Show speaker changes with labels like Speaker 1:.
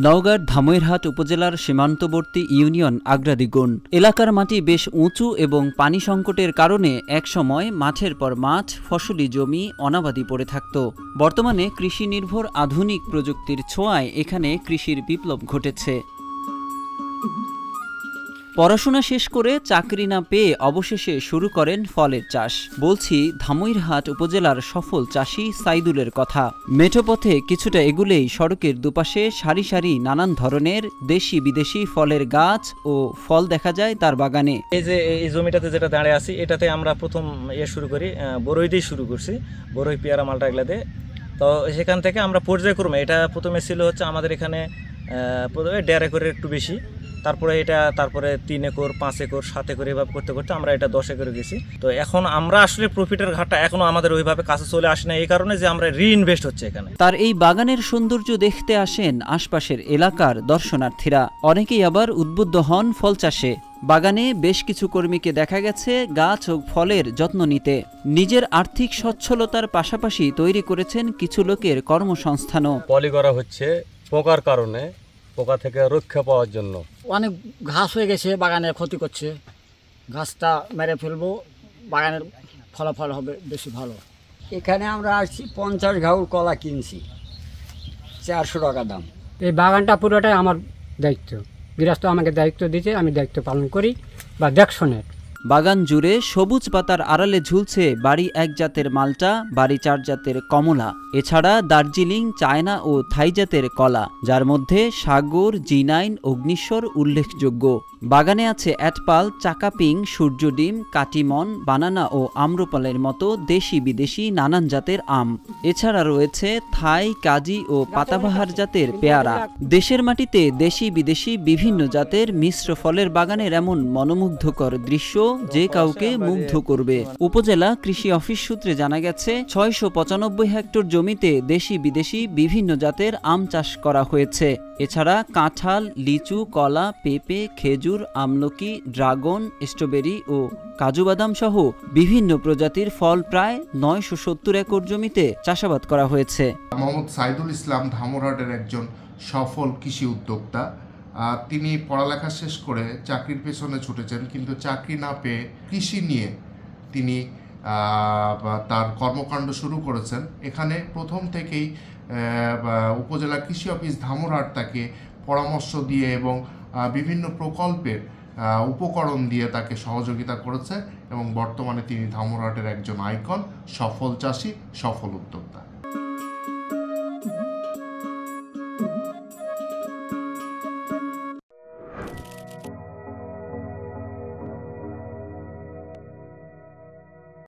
Speaker 1: নওগাঁর ধামইরহাট উপজেলার সীমান্তবর্তী ইউনিয়ন আগ্রাদীগুন এলাকার মাটি বেশ উঁচু এবং পানি সংকটের কারণে একসময় মাঠের পর মাঠ ফসলি জমি অনাবাদি পড়ে থাকত। বর্তমানে কৃষি নির্ভর আধুনিক প্রযুক্তির ছোঁয়ায় এখানে কৃষির বিপ্লব ঘটেছে। পড়াশোনা শেষ করে চাকরি না পেয়ে অবশেষে শুরু করেন ফলের চাষ। বলছি ধামইরহাট উপজেলার সফল চাষি সাইদুলের কথা। মেঠোপথে কিছুটা এগুলেই সড়কের দুপাশে সারি সারি নানান ধরনের দেশি বিদেশি ফলের গাছ ও ফল দেখা যায় তার বাগানে।
Speaker 2: এই জমিটাতে যেটা দাঁড়িয়ে আছি, এটাতে আমরা প্রথম শুরু করি বরই দিয়ে শুরু করছি, বরই পেয়ারা মালটা এগুলা দিয়ে। তো সেখান থেকে আমরা পর্যায়ক্রমে, এটা প্রথমে ছিল হচ্ছে আমাদের এখানে প্রথমে 1.5 একরের একটু বেশি, তারপরে 3 একর, 5 একর, 7 একর এভাবে করতে করতে আমরা এটা 10 একরে গেছি। তো এখন আমরা আসলে প্রফিটের ঘাটটা এখনো আমাদের ওইভাবে কাছে চলে আসে না, এই কারণে যে আমরা রিইনভেস্ট হচ্ছে এখানে।
Speaker 1: তার এই বাগানের সৌন্দর্য দেখতে আসেন আশপাশের এলাকার দর্শনার্থীরা। অনেকেই আবার উদ্বুদ্ধ হন ফল চাষে। বাগানে বেশ কিছু কর্মীকে দেখা গেছে গাছ ও ফলের যত্ন নিতে। নিজের আর্থিক সচ্ছলতার পাশাপাশি তৈরি করেছেন কিছু লোকের কর্মসংস্থানও।
Speaker 3: পলি করা হচ্ছে পোকার কারণে, পোকা থেকে রক্ষা পাওয়ার জন্য।
Speaker 4: অনেক ঘাস হয়ে গেছে, বাগানের ক্ষতি করছে, ঘাসটা মেরে ফেলবো, বাগানের ফলাফল হবে বেশি ভালো।
Speaker 5: এখানে আমরা আসছি 50 ঘাউর কলা কিনছি, 400 টাকা দাম।
Speaker 6: এই বাগানটা পুরোটাই আমার দায়িত্ব, গৃহস্থ আমাকে দায়িত্ব দিতে, আমি দায়িত্ব পালন করি বা দেখশনের।
Speaker 1: বাগান জুড়ে সবুজ পাতার আড়ালে ঝুলছে বাড়ি 1 জাতের মালটা, বাড়ি 4 জাতের কমলা, এছাড়া দার্জিলিং, চায়না ও থাই জাতের কলা, যার মধ্যে সাগর, জিনাইন, অগ্নিশ্বর উল্লেখযোগ্য। বাগানে আছে অ্যাটপাল, চাকাপিং, সূর্যডিম, কাটিমন, বানানা ও আম্রপালের মতো দেশি বিদেশি নানান জাতের আম। এছাড়া রয়েছে থাই, কাজি ও পাতাবাহার জাতের পেয়ারা। দেশের মাটিতে দেশি বিদেশি বিভিন্ন জাতের মিশ্র ফলের বাগানের এমন মনোমুগ্ধকর দৃশ্য যে কাউকে মুগ্ধ করবে। উপজেলা কৃষি অফিস সূত্রে জানা গেছে 695 হেক্টর জমিতে দেশি বিদেশি বিভিন্ন জাতের আম চাষ করা হয়েছে। এছাড়া কাঁঠাল, লিচু, কলা, পেঁপে, খেজুর, আমলকি, ড্রাগন, স্ট্রবেরি ও কাজু বাদাম সহ বিভিন্ন প্রজাতির ফল প্রায় 970 একর জমিতে চাষাবাদ করা হয়েছে।
Speaker 7: মোহাম্মদ সাইদুল ইসলাম ধামইরহাটের একজন সফল কৃষি উদ্যোক্তা। তিনি পড়ালেখা শেষ করে চাকরির পেছনে ছুটেছেন, কিন্তু চাকরি না পেয়ে কৃষি নিয়ে তিনি তার কর্মকাণ্ড শুরু করেছেন। এখানে প্রথম থেকেই উপজেলা কৃষি অফিস ধামইরহাট তাকে পরামর্শ দিয়ে এবং বিভিন্ন প্রকল্পের উপকরণ দিয়ে তাকে সহযোগিতা করেছে এবং বর্তমানে তিনি ধামইরহাটের একজন আইকন, সফল চাষি, সফল উদ্যোক্তা।